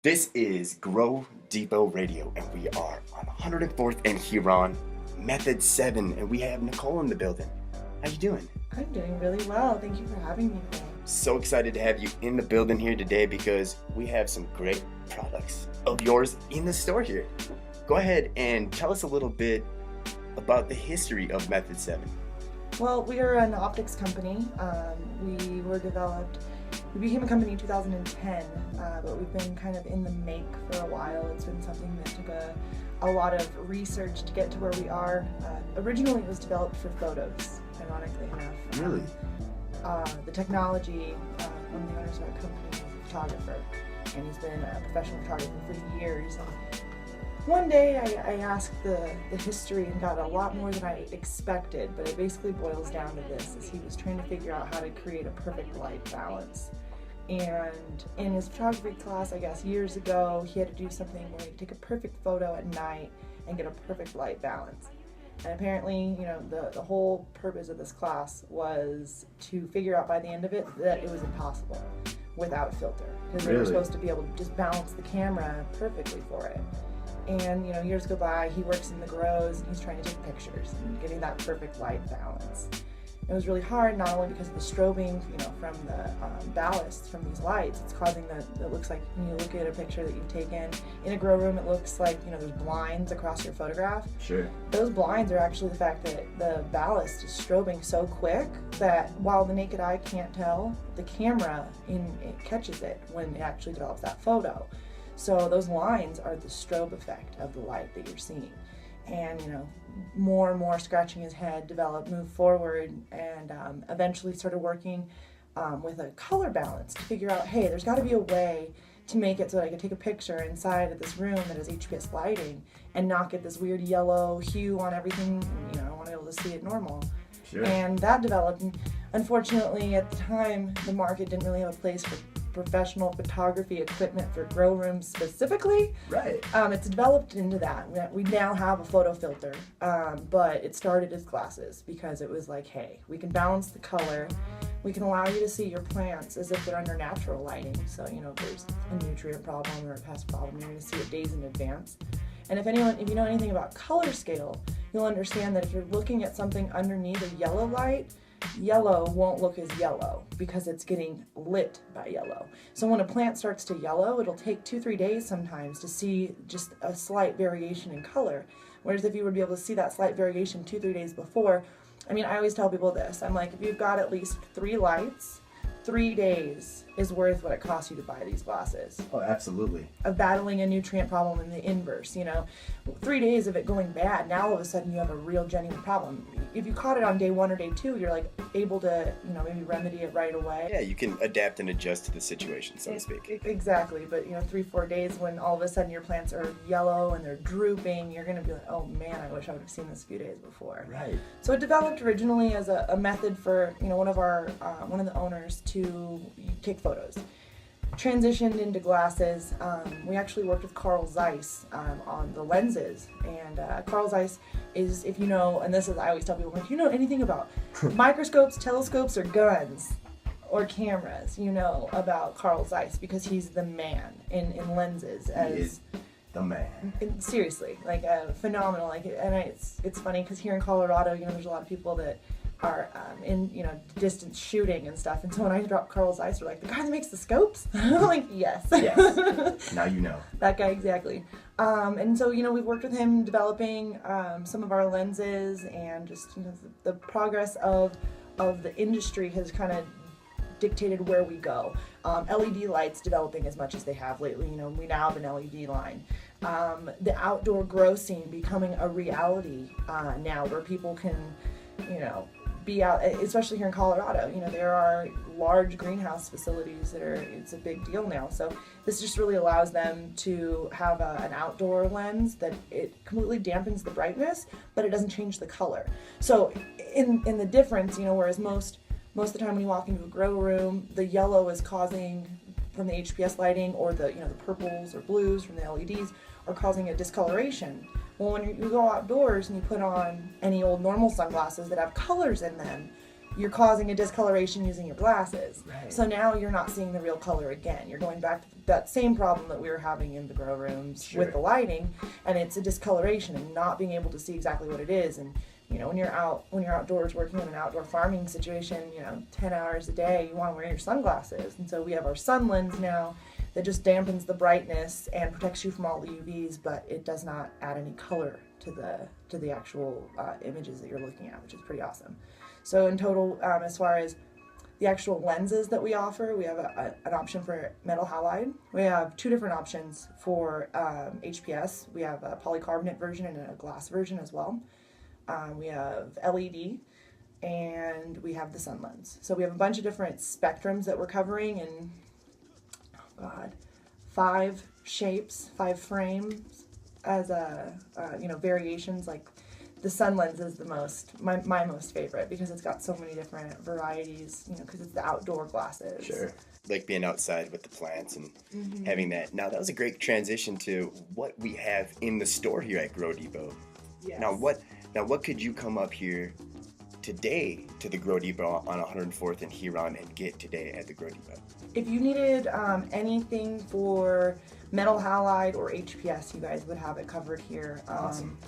This is Grow Depot Radio, and we are on 104th and Huron, Method 7, and we have Nichole in the building. How you doing? I'm doing really well. Thank you for having me today. So excited to have you in the building here today because we have some great products of yours in the store here. Go ahead and tell us a little bit about the history of Method 7. Well, we are an optics company. We became a company in 2010, but we've been kind of in the make for a while. It's been something that took a lot of research to get to where we are. Originally, it was developed for photos, ironically enough. Really? The technology, one of the owners of our company is a photographer, and he's been a professional photographer for years. And one day I asked the history and got a lot more than I expected, but it basically boils down to this, is he was trying to figure out how to create a perfect light balance. And in his photography class, I guess years ago, he had to do something where he could take a perfect photo at night and get a perfect light balance. And apparently, the whole purpose of this class was to figure out by the end of it that it was impossible without a filter. Because they were supposed to be able to just balance the camera perfectly for it. And years go by, he works in the grows and he's trying to take pictures and getting that perfect light balance. It was really hard, not only because of the strobing, from the ballast from these lights. It's causing it looks like when you look at a picture that you've taken in a grow room, it looks like, there's blinds across your photograph. Sure. Those blinds are actually the fact that the ballast is strobing so quick that while the naked eye can't tell, the camera it catches it when it actually develops that photo. So those lines are the strobe effect of the light that you're seeing. And, more and more scratching his head, moved forward, and eventually started working with a color balance to figure out, hey, there's got to be a way to make it so that I could take a picture inside of this room that has HPS lighting and not get this weird yellow hue on everything. I want to be able to see it normal. Sure. And that developed. And unfortunately, at the time, the market didn't really have a place for professional photography equipment for grow rooms specifically. Right. It's developed into that. We now have a photo filter, but it started as glasses because it was like, hey, we can balance the color. We can allow you to see your plants as if they're under natural lighting. So, if there's a nutrient problem or a pest problem, you're going to see it days in advance. And if you know anything about color scale, you'll understand that if you're looking at something underneath a yellow light, yellow won't look as yellow because it's getting lit by yellow. So when a plant starts to yellow, it'll take 2-3 days sometimes to see just a slight variation in color. Whereas if you would be able to see that slight variation 2-3 days before, I always tell people this. I'm like, if you've got at least 3 lights, 3 days is worth what it costs you to buy these glasses. Oh, absolutely. Of battling a nutrient problem in the inverse, 3 days of it going bad, now all of a sudden you have a real genuine problem. If you caught it on day 1 or day 2, you're like able to, maybe remedy it right away. Yeah, you can adapt and adjust to the situation, so to speak. Exactly, but 3-4 days when all of a sudden your plants are yellow and they're drooping, you're gonna be like, oh man, I wish I would have seen this a few days before. Right. So it developed originally as a method for, one of the owners to take photos. Transitioned into glasses. We actually worked with Carl Zeiss on the lenses, and Carl Zeiss is, if you know, and this is, I always tell people, if you know anything about microscopes, telescopes, or guns, or cameras, you know about Carl Zeiss because he's the man in lenses. He is the man. Seriously, phenomenal. And it's funny because here in Colorado, there's a lot of people that are in distance shooting and stuff, and so when I drop Carl Zeiss, they're like, the guy that makes the scopes? I'm like, yes. Now you know. That guy, exactly. And so we've worked with him developing some of our lenses, and just the progress of the industry has kind of dictated where we go. LED lights developing as much as they have lately. We now have an LED line. The outdoor grow scene becoming a reality now, where people can be out, especially here in Colorado. There are large greenhouse facilities it's a big deal now. So this just really allows them to have an outdoor lens that it completely dampens the brightness, but it doesn't change the color. So in the difference, whereas most of the time when you walk into a grow room, the yellow is causing from the HPS lighting, or the purples or blues from the LEDs are causing a discoloration. Well, when you go outdoors and you put on any old normal sunglasses that have colors in them, you're causing a discoloration using your glasses. Right. So now you're not seeing the real color again. You're going back to that same problem that we were having in the grow rooms Sure. with the lighting, and it's a discoloration and not being able to see exactly what it is. And you know, when you're outdoors working in an outdoor farming situation, you know, 10 hours a day, you want to wear your sunglasses. And so we have our sun lens now that just dampens the brightness and protects you from all the UVs, but it does not add any color to the actual images that you're looking at, which is pretty awesome. So in total, as far as the actual lenses that we offer, we have an option for metal halide. We have 2 different options for HPS. We have a polycarbonate version and a glass version as well. We have LED, and we have the sun lens. So we have a bunch of different spectrums that we're covering in, 5 shapes, 5 frames as variations. Like the sun lens is my most favorite because it's got so many different varieties, you know, because it's the outdoor glasses. Sure. Like being outside with the plants and having that. Now, that was a great transition to what we have in the store here at Grow Depot. Yes. Now, what could you come up here today to the Grow Depot on 104th and Huron and get today at the Grow Depot? If you needed anything for metal halide or HPS, you guys would have it covered here. Awesome.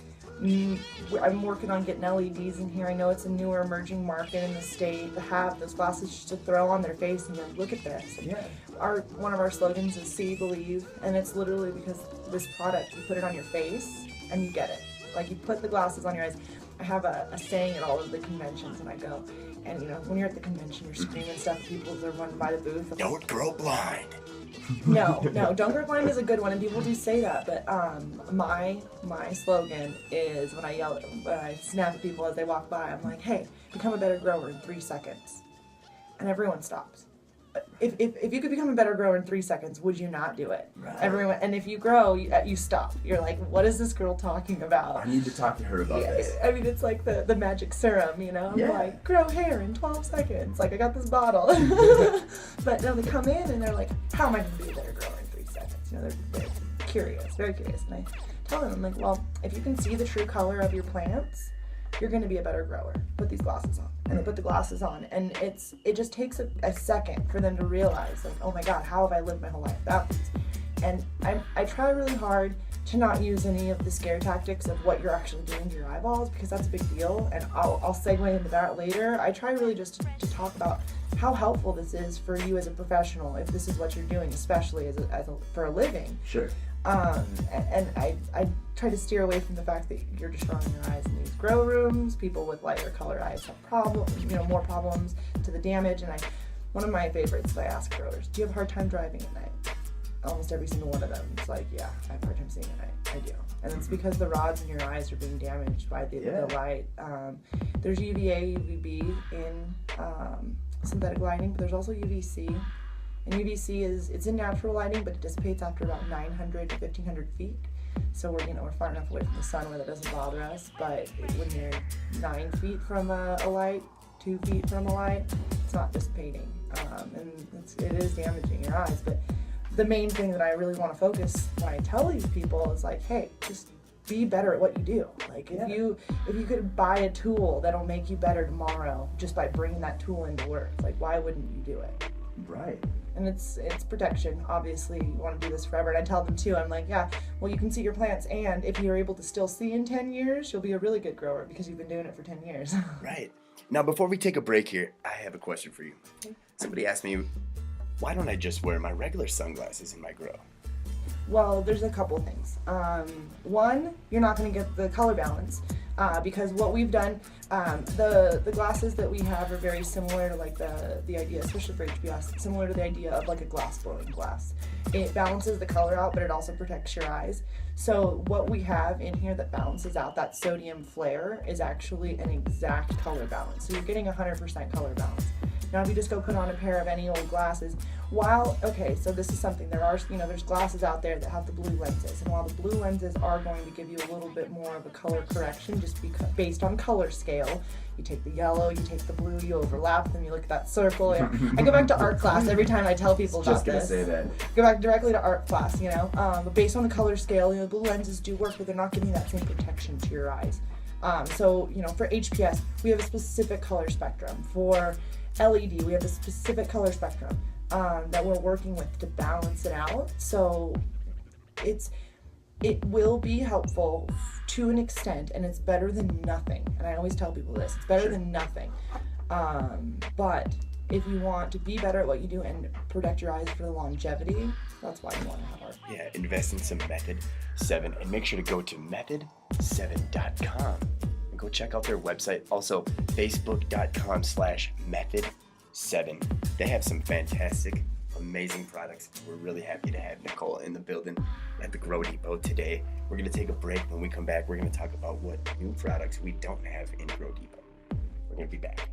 I'm working on getting LEDs in here. I know it's a newer emerging market in the state to have those glasses just to throw on their face and go, look at this. And Yeah. one of our slogans is see, believe, and it's literally because this product, you put it on your face and you get it. Like you put the glasses on your eyes. I have a saying at all of the conventions when I go, and you know, when you're at the convention, you're screaming stuff at people as they're running by the booth. Don't grow blind. No, don't grow blind is a good one, and people do say that. But my slogan is when I snap at people as they walk by, I'm like, hey, become a better grower in 3 seconds, and everyone stops. If you could become a better grower in 3 seconds, would you not do it? Right. Everyone, and if you grow, you stop. You're like, what is this girl talking about? I need to talk to her about this. I mean, it's like the magic serum, you know? Yeah. Like, grow hair in 12 seconds. Like, I got this bottle. But no, they come in and they're like, how am I going to be a better grower in 3 seconds? You know, they're curious, very curious. And I tell them, I'm like, well, if you can see the true color of your plants, you're going to be a better grower. Put these glasses on. And they put the glasses on. And it just takes a second for them to realize, like, oh my God, how have I lived my whole life without these? And I try really hard to not use any of the scare tactics of what you're actually doing to your eyeballs, because that's a big deal. And I'll segue into that later. I try really just to talk about how helpful this is for you as a professional, if this is what you're doing, especially for a living. Sure. And I try to steer away from the fact that you're destroying your eyes in these grow rooms. People with lighter color eyes have more problems to the damage. And one of my favorites is I ask growers, do you have a hard time driving at night? Almost every single one of them is like, yeah, I have a hard time seeing at night. I do. And it's because the rods in your eyes are being damaged by the light. There's UVA, UVB in synthetic lighting, but there's also UVC. And UVC it's in natural lighting, but it dissipates after about 900 to 1500 feet. So we're far enough away from the sun where that doesn't bother us. But when you're 9 feet from a light, 2 feet from a light, it's not dissipating, and it is damaging your eyes. But the main thing that I really want to focus when I tell these people is like, hey, just be better at what you do. Like if you could buy a tool that'll make you better tomorrow just by bringing that tool into work, like why wouldn't you do it? Right. And it's protection. Obviously, you want to do this forever. And I tell them too, I'm like, yeah, well, you can see your plants, and if you're able to still see in 10 years, you'll be a really good grower because you've been doing it for 10 years. Right. Now, before we take a break here, I have a question for you. Okay. Somebody asked me, why don't I just wear my regular sunglasses in my grow? Well, there's a couple things. One, you're not going to get the color balance because what we've done, the glasses that we have are very similar to like the idea, especially for HBS, similar to the idea of like a glass blowing glass. It balances the color out, but it also protects your eyes. So what we have in here that balances out that sodium flare is actually an exact color balance. So you're getting 100% color balance. Now, if you just go put on a pair of any old glasses, so this is something, there's glasses out there that have the blue lenses, and while the blue lenses are going to give you a little bit more of a color correction just because based on color scale, you take the yellow, you take the blue, you overlap them, you look at that circle. I go back to art class every time I tell people about this. Just gonna say that. Go back directly to art class, but based on the color scale, the blue lenses do work, but they're not giving you that same protection to your eyes. So, for HPS, we have a specific color spectrum. For LED, we have a specific color spectrum that we're working with to balance it out. So it will be helpful to an extent, and it's better than nothing. And I always tell people this, it's better than nothing. But if you want to be better at what you do and protect your eyes for the longevity, that's why you want to have art. Yeah, invest in some Method 7, and make sure to go to method7.com and go check out their website. Also, facebook.com/method7. They have some fantastic, amazing products. We're really happy to have Nichole in the building at the Grow Depot today. We're going to take a break. When we come back, we're going to talk about what new products we don't have in Grow Depot. We're going to be back.